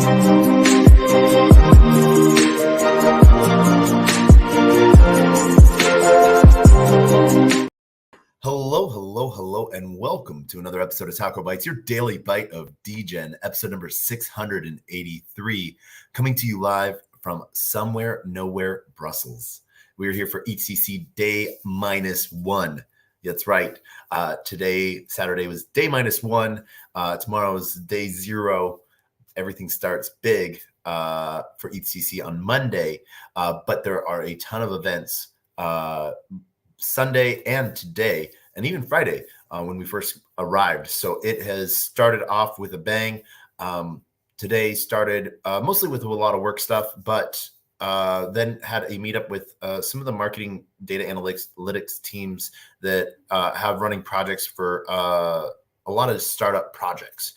Hello, and welcome to another episode of TacoBytes, your daily bite of Degen, episode number 683, coming to you live from somewhere, nowhere, Brussels. We are here for HCC day -1. That's right. Today, Saturday, was day -1. Tomorrow is day 0. Everything starts big for HCC on Monday, but there are a ton of events Sunday and today, and even Friday when we first arrived. So it has started off with a bang. Today started mostly with a lot of work stuff, but then had a meetup with some of the marketing data analytics teams that have running projects for a lot of startup projects.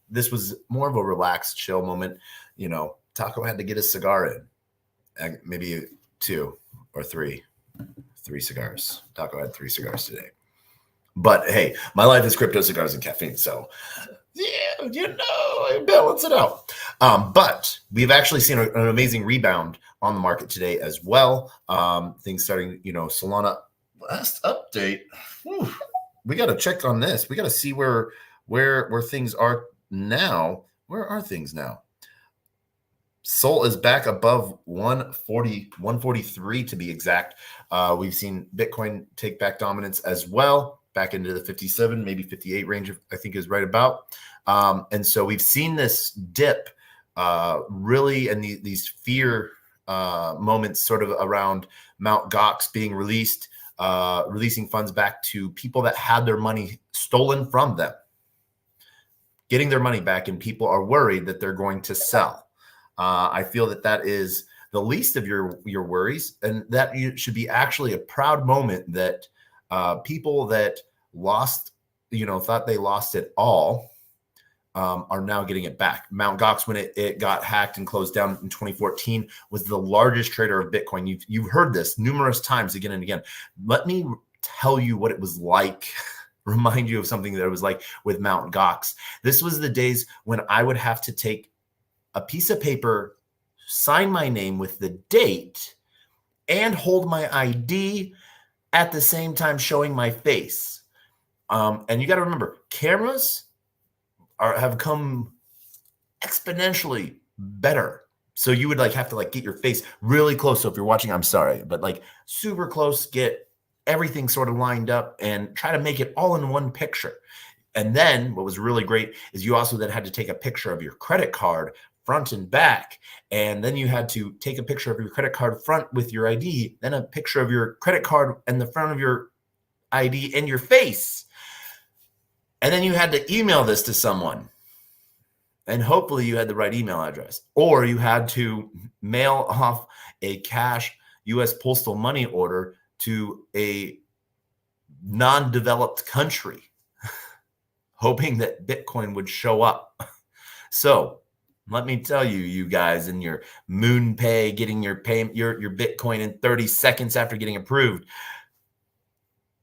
This was more of a relaxed, chill moment. You know, Taco had to get a cigar in, maybe 2 or 3 cigars. Taco had 3 cigars today. But hey, my life is crypto, cigars, and caffeine. So, yeah, I balance it out. But we've actually seen an amazing rebound on the market today as well. Things starting, Solana last update. Whew, we got to check on this. We got to see where things are now. Where are things now? Sol is back above 140, 143 to be exact. We've seen Bitcoin take back dominance as well, back into the 57, maybe 58 range, I think is right about. And so we've seen this dip really, and these fear moments sort of around Mt. Gox being released, releasing funds back to people that had their money stolen from them, getting their money back, and people are worried that they're going to sell. I feel that is the least of your worries, and that should be actually a proud moment that people that lost, thought they lost it all, are now getting it back. Mt. Gox, when it got hacked and closed down in 2014, was the largest trader of Bitcoin. You've heard this numerous times again and again. Let me tell you what it was like. Remind you of something that it was like with Mt. Gox. This was the days when I would have to take a piece of paper, sign my name with the date, and hold my ID at the same time showing my face. And you got to remember, cameras have come exponentially better. So you would have to get your face really close. So if you're watching, I'm sorry, but super close, get everything sort of lined up and try to make it all in one picture. And then what was really great is you also then had to take a picture of your credit card front and back. And then you had to take a picture of your credit card front with your ID, then a picture of your credit card and the front of your ID and your face. And then you had to email this to someone. And hopefully you had the right email address. Or you had to mail off a cash U.S. postal money order to a non-developed country, hoping that Bitcoin would show up. So let me tell you, you guys in your MoonPay, getting your Bitcoin in 30 seconds after getting approved.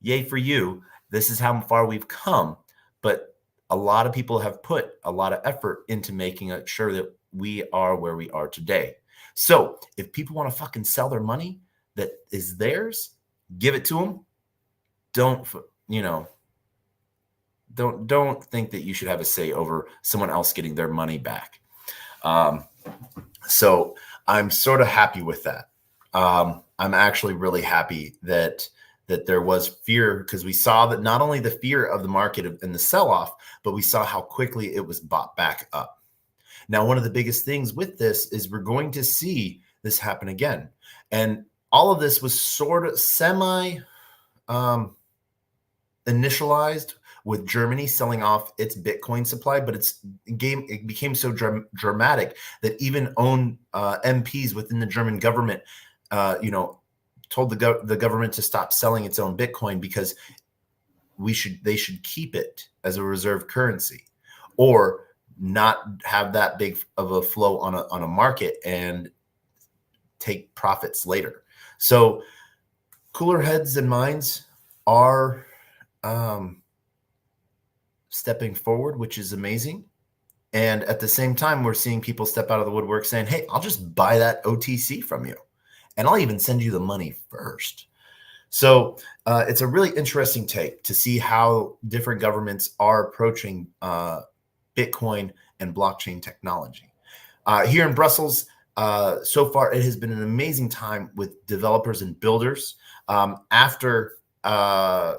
Yay for you. This is how far we've come. But a lot of people have put a lot of effort into making sure that we are where we are today. So if people want to fucking sell their money that is theirs, give it to them. Don't think that you should have a say over someone else getting their money back. So I'm sort of happy with that. I'm actually really happy that there was fear, because we saw that not only the fear of the market and the sell-off, but we saw how quickly it was bought back up. Now, one of the biggest things with this is we're going to see this happen again. And all of this was sort of initialized with Germany selling off its Bitcoin supply, but it became so dramatic that even own MPs within the German government, told the government to stop selling its own Bitcoin because they should keep it as a reserve currency, or not have that big of a flow on a market and take profits later. So cooler heads and minds are stepping forward, which is amazing. And at the same time, we're seeing people step out of the woodwork saying, hey, I'll just buy that OTC from you. And I'll even send you the money first. So it's a really interesting take to see how different governments are approaching Bitcoin and blockchain technology. Here in Brussels, so far, it has been an amazing time with developers and builders. After a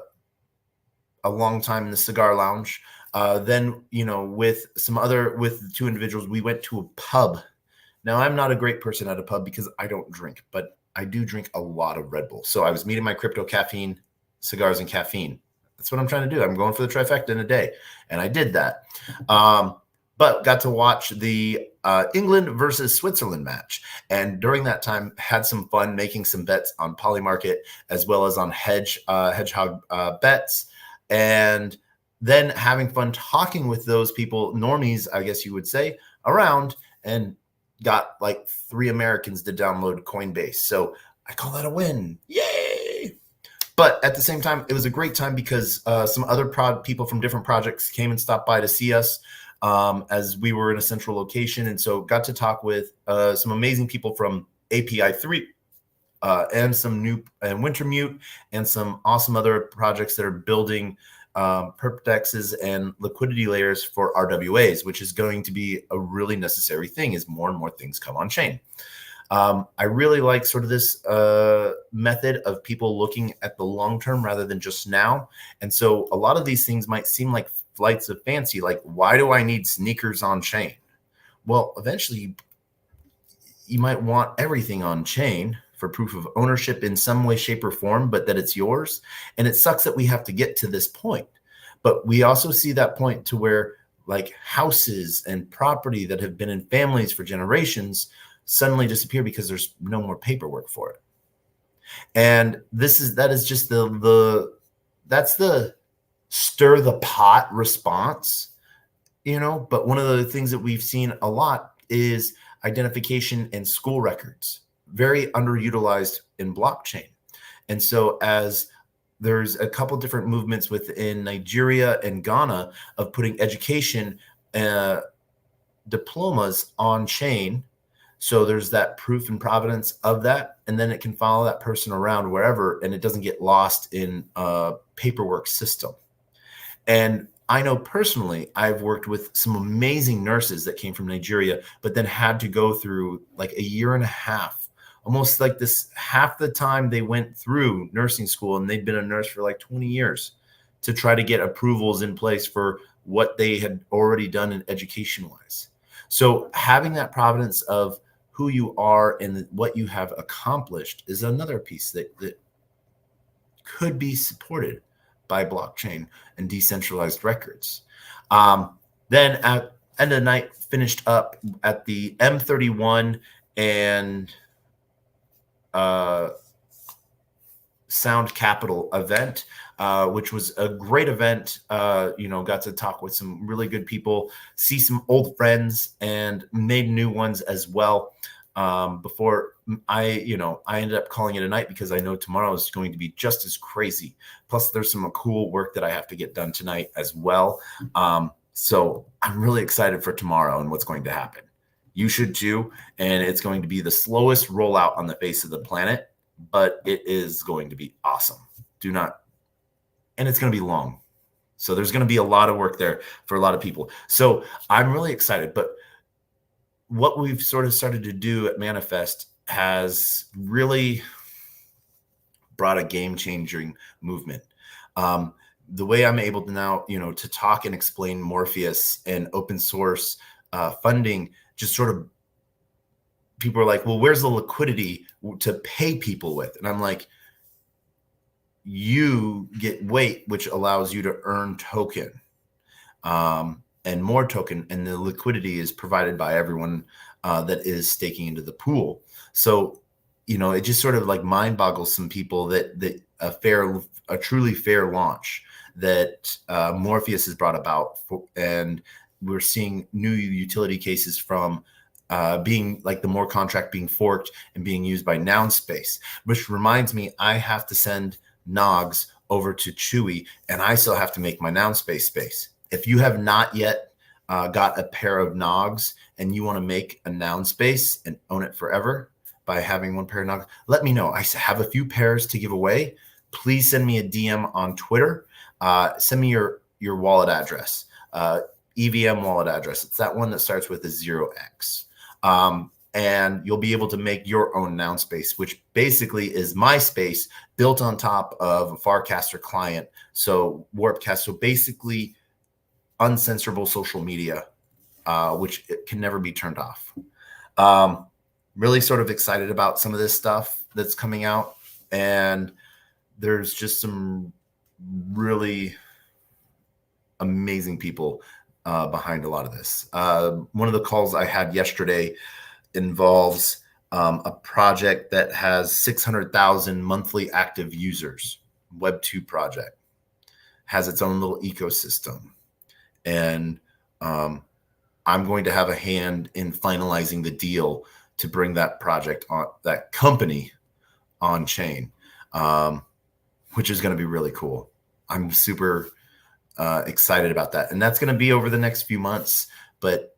long time in the cigar lounge, then, with two individuals, we went to a pub. Now, I'm not a great person at a pub because I don't drink, but I do drink a lot of Red Bull. So I was meeting my crypto caffeine, cigars, and caffeine. That's what I'm trying to do. I'm going for the trifecta in a day. And I did that. But got to watch the England versus Switzerland match. And during that time, had some fun making some bets on Polymarket as well as on hedgehog bets. And then having fun talking with those people, normies, I guess you would say, around, and got like 3 Americans to download Coinbase. So I call that a win. Yay! But at the same time, it was a great time because some other people from different projects came and stopped by to see us as we were in a central location. And so got to talk with some amazing people from API 3 and some new and Wintermute and some awesome other projects that are building perpdexes and liquidity layers for RWAs, which is going to be a really necessary thing as more and more things come on chain. I really like sort of this method of people looking at the long term rather than just now. And so a lot of these things might seem like flights of fancy, like, why do I need sneakers on chain? Well, eventually you might want everything on chain for proof of ownership in some way, shape, or form, but that it's yours. And it sucks that we have to get to this point. But we also see that point to where like houses and property that have been in families for generations suddenly disappear because there's no more paperwork for it. And that is just that's the stir the pot response, but one of the things that we've seen a lot is identification and school records, very underutilized in blockchain. And so as there's a couple different movements within Nigeria and Ghana of putting education diplomas on chain. So there's that proof and provenance of that, and then it can follow that person around wherever, and it doesn't get lost in a paperwork system. And I know personally, I've worked with some amazing nurses that came from Nigeria, but then had to go through like a year and a half, almost like this half the time they went through nursing school, and they'd been a nurse for like 20 years to try to get approvals in place for what they had already done in education-wise. So having that provenance of who you are and what you have accomplished is another piece that could be supported by blockchain and decentralized records. Then at end of the night, finished up at the M31 and Sound Capital event, which was a great event. Got to talk with some really good people, see some old friends, and made new ones as well. Before I ended up calling it a night because I know tomorrow is going to be just as crazy. Plus, there's some cool work that I have to get done tonight as well. So I'm really excited for tomorrow and what's going to happen. You should too. And it's going to be the slowest rollout on the face of the planet, but it is going to be awesome. And it's going to be long. So there's going to be a lot of work there for a lot of people. So I'm really excited. But what we've sort of started to do at Manifest has really brought a game-changing movement. The way I'm able to now, to talk and explain Morpheus and open source funding, just sort of people are like, well, where's the liquidity to pay people with? And I'm like, you get weight, which allows you to earn token and more token. And the liquidity is provided by everyone that is staking into the pool. So, it just sort of like mind boggles some people that a truly fair launch that Morpheus has brought about. And we're seeing new utility cases from being like the More contract being forked and being used by Noun Space, which reminds me, I have to send Nogs over to Chewy, and I still have to make my Noun Space. If you have not yet got a pair of Nogs and you want to make a noun space and own it forever by having one pair of Nogs, let me know. I have a few pairs to give away. Please send me a DM on Twitter. Send me your wallet address, EVM wallet address. It's that one that starts with a 0x. And you'll be able to make your own noun space, which basically is my space built on top of a Farcaster client. So Warpcast. So basically uncensorable social media, which it can never be turned off. Really sort of excited about some of this stuff that's coming out. And there's just some really amazing people behind a lot of this. One of the calls I had yesterday involves a project that has 600,000 monthly active users. Web2 project has its own little ecosystem. And I'm going to have a hand in finalizing the deal to bring that project on, that company on chain, which is going to be really cool. I'm super excited about that. And that's going to be over the next few months, but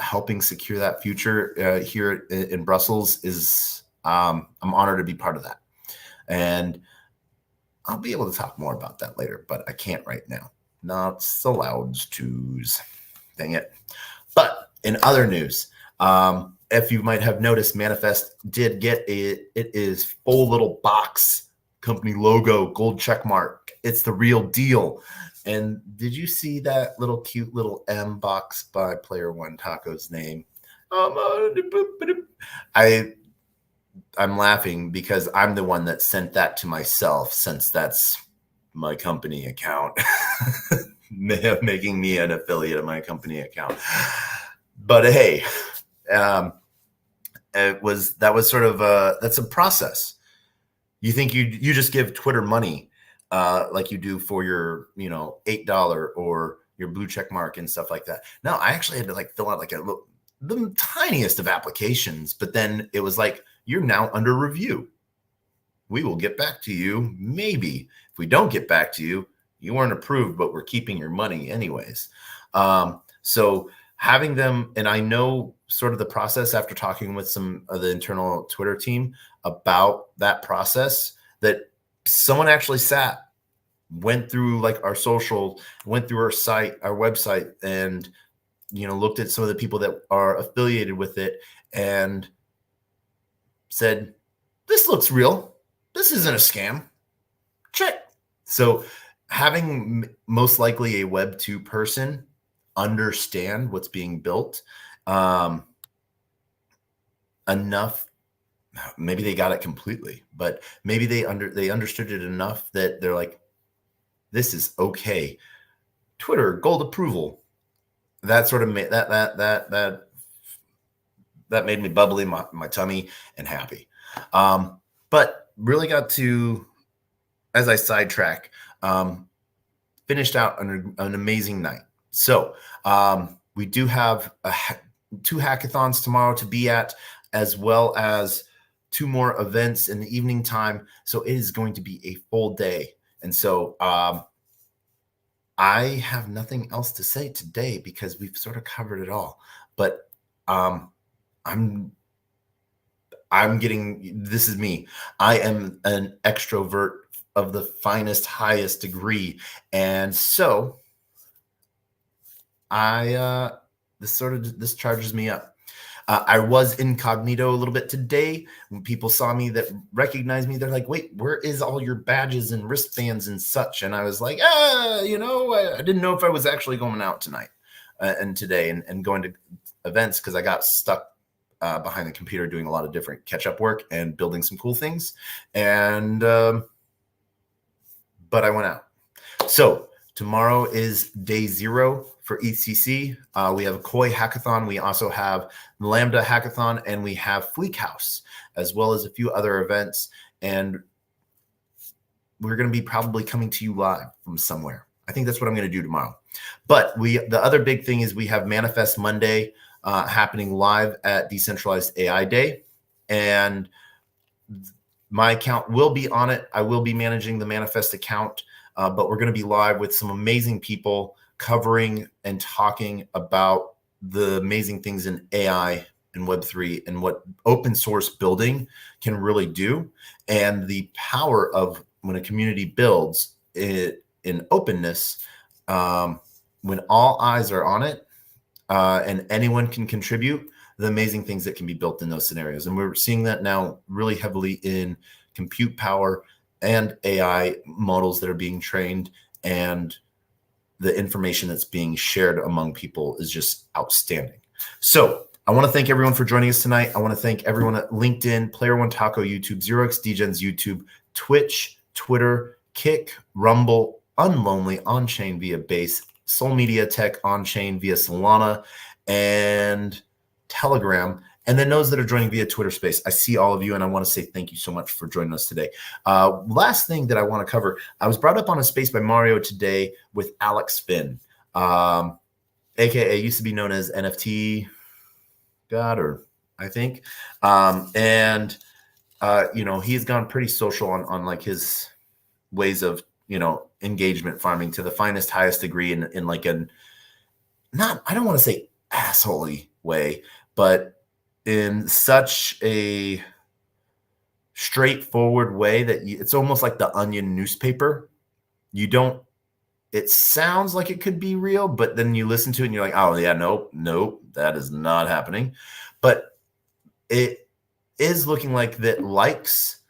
helping secure that future here in Brussels is, I'm honored to be part of that. And I'll be able to talk more about that later, but I can't right now. Not allowed to. Dang it. But in other news, if you might have noticed, Manifest did get it is full little box, company logo, gold check mark. It's the real deal. And did you see that little cute little M box by Player One Taco's name? I'm laughing because I'm the one that sent that to myself, since that's my company account, making me an affiliate of my company account. But hey, that was sort of that's a process. You think you just give Twitter money like you do for your $8 or your blue check mark and stuff like that. No, I actually had to fill out the tiniest of applications, but then it was like, you're now under review. We will get back to you. Maybe if we don't get back to you, you weren't approved, but we're keeping your money anyways. So having them, and I know sort of the process after talking with some of the internal Twitter team about that process, that someone actually went through our social, went through our site, our website, and looked at some of the people that are affiliated with it and said, this looks real. This isn't a scam. Check. So having most likely a Web2 person understand what's being built enough, maybe they got it completely, but maybe they understood it enough that they're like, this is okay. Twitter gold approval. That sort of made that made me bubbly in my tummy and happy. But really got to, as I sidetrack, finished out an amazing night. So we do have 2 hackathons tomorrow to be at, as well as 2 more events in the evening time. So it is going to be a full day. And so I have nothing else to say today because we've sort of covered it all. But I'm getting, this is me. I am an extrovert of the finest, highest degree. And so this charges me up. I was incognito a little bit today. When people saw me that recognized me, they're like, wait, where is all your badges and wristbands and such? And I was like, I didn't know if I was actually going out tonight and today and going to events, because I got stuck behind the computer doing a lot of different catch-up work and building some cool things. And but I went out. So tomorrow is day 0 for ECC. We have a Koi hackathon. We also have Lambda hackathon, and we have Fleek House, as well as a few other events. And we're going to be probably coming to you live from somewhere. I think that's what I'm going to do tomorrow. But the other big thing is we have Manifest Monday happening live at Decentralized AI Day. And my account will be on it. I will be managing the Manifest account, but we're going to be live with some amazing people covering and talking about the amazing things in AI and Web3 and what open source building can really do, and the power of when a community builds it in openness, when all eyes are on it, and anyone can contribute, the amazing things that can be built in those scenarios. And we're seeing that now really heavily in compute power and AI models that are being trained, and the information that's being shared among people is just outstanding. So I want to thank everyone for joining us tonight. I want to thank everyone at LinkedIn, Player One Taco YouTube, 0x Degens YouTube, Twitch, Twitter, Kick, Rumble, Unlonely, On-Chain via Base, Soul Media Tech On-Chain via Solana, and Telegram, and then those that are joining via Twitter Space. I see all of you, and I want to say thank you so much for joining us today. Last thing that I want to cover, I was brought up on a space by Mario today with Alex Finn, aka used to be known as NFT God, or I think, you know, he's gone pretty social on like his ways of, you know, engagement farming to the finest, highest degree in like an, not, I don't want to say assholey way, but in such a straightforward way that it's almost like the Onion newspaper. You don't, it sounds like it could be real, but then you listen to it and you're like, oh yeah, nope, that is not happening. But it is looking like that likes,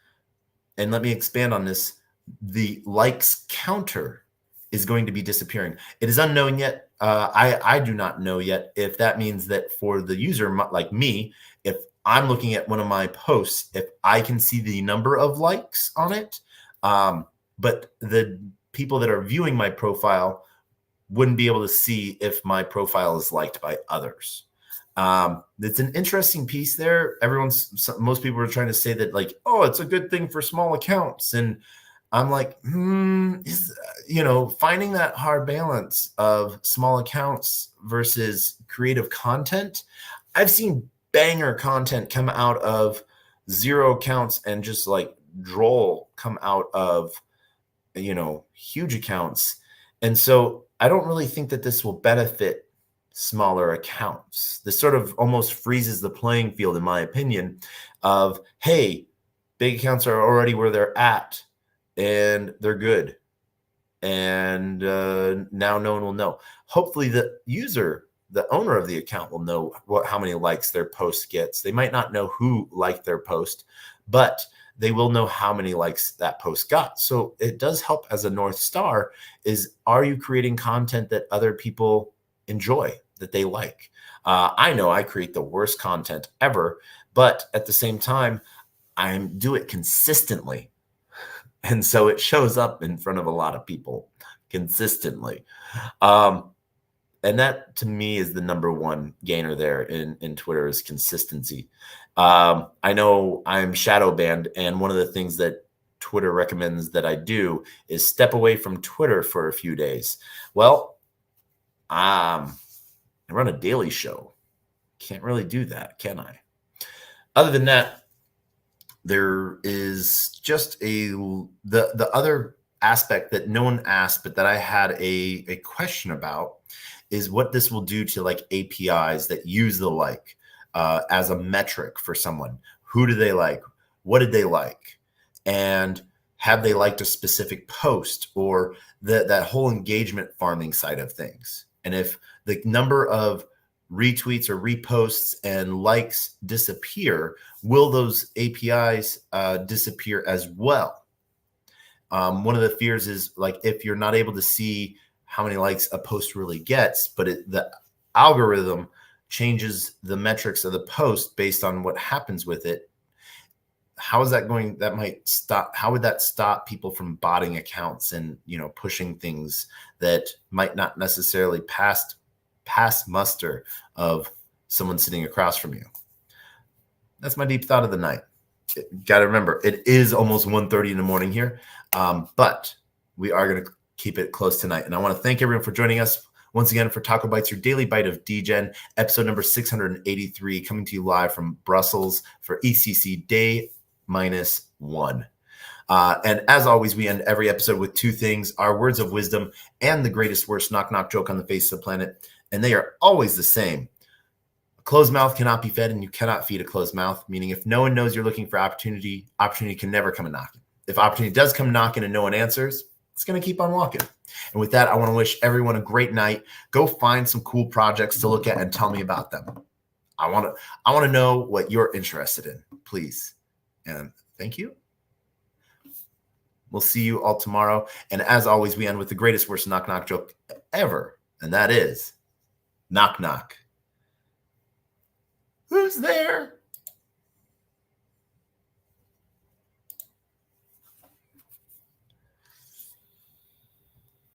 and let me expand on this, the likes counter is going to be disappearing. It is unknown yet. I do not know yet if that means that for the user like me, if I'm looking at one of my posts, if I can see the number of likes on it, but the people that are viewing my profile wouldn't be able to see if my profile is liked by others. It's an interesting piece there. Most people are trying to say that like, oh, it's a good thing for small accounts. And I'm like, you know, finding that hard balance of small accounts versus creative content. I've seen banger content come out of 0 accounts and just like droll come out of, you know, huge accounts. And so I don't really think that this will benefit smaller accounts. This sort of almost freezes the playing field, in my opinion, of, hey, big accounts are already where they're at and they're good. And now no one will know. Hopefully the user, the owner of the account, will know how many likes their post gets. They might not know who liked their post, but they will know how many likes that post got. So it does help as a North Star is, are you creating content that other people enjoy, that they like? I know I create the worst content ever, but at the same time, I do it consistently. And so it shows up in front of a lot of people consistently. And that to me is the number one gainer there in Twitter is consistency. I know I'm shadow banned, and one of the things that Twitter recommends that I do is step away from Twitter for a few days. Well, I run a daily show. Can't really do that, can I? Other than that, there is just the other aspect that no one asked, but that I had a question about, is what this will do to like APIs that use the like as a metric for someone. Who do they like? What did they like? And have they liked a specific post, or that whole engagement farming side of things? And if the number of retweets or reposts and likes disappear, will those APIs disappear as well? One of the fears is like, if you're not able to see how many likes a post really gets, but the algorithm changes the metrics of the post based on what happens with it, how is that going? That might stop. How would that stop people from botting accounts and, you know, pushing things that might not necessarily pass muster of someone sitting across from you? That's my deep thought of the night. Got to remember, it is almost 1:30 in the morning here, but we are going to keep it close tonight. And I want to thank everyone for joining us once again for TacoBytes, your daily bite of Degen, episode number 683, coming to you live from Brussels for ECC day -1. And as always, we end every episode with two things: our words of wisdom and the greatest, worst knock knock joke on the face of the planet. And they are always the same. A closed mouth cannot be fed, and you cannot feed a closed mouth, meaning if no one knows you're looking for opportunity can never come a knocking. If opportunity does come knocking and no one answers, it's going to keep on walking. And with that, I want to wish everyone a great night. Go find some cool projects to look at and tell me about them. I want to know what you're interested in, please. And thank you. We'll see you all tomorrow. And as always, we end with the greatest, worst knock knock joke ever. And that is knock knock. Who's there?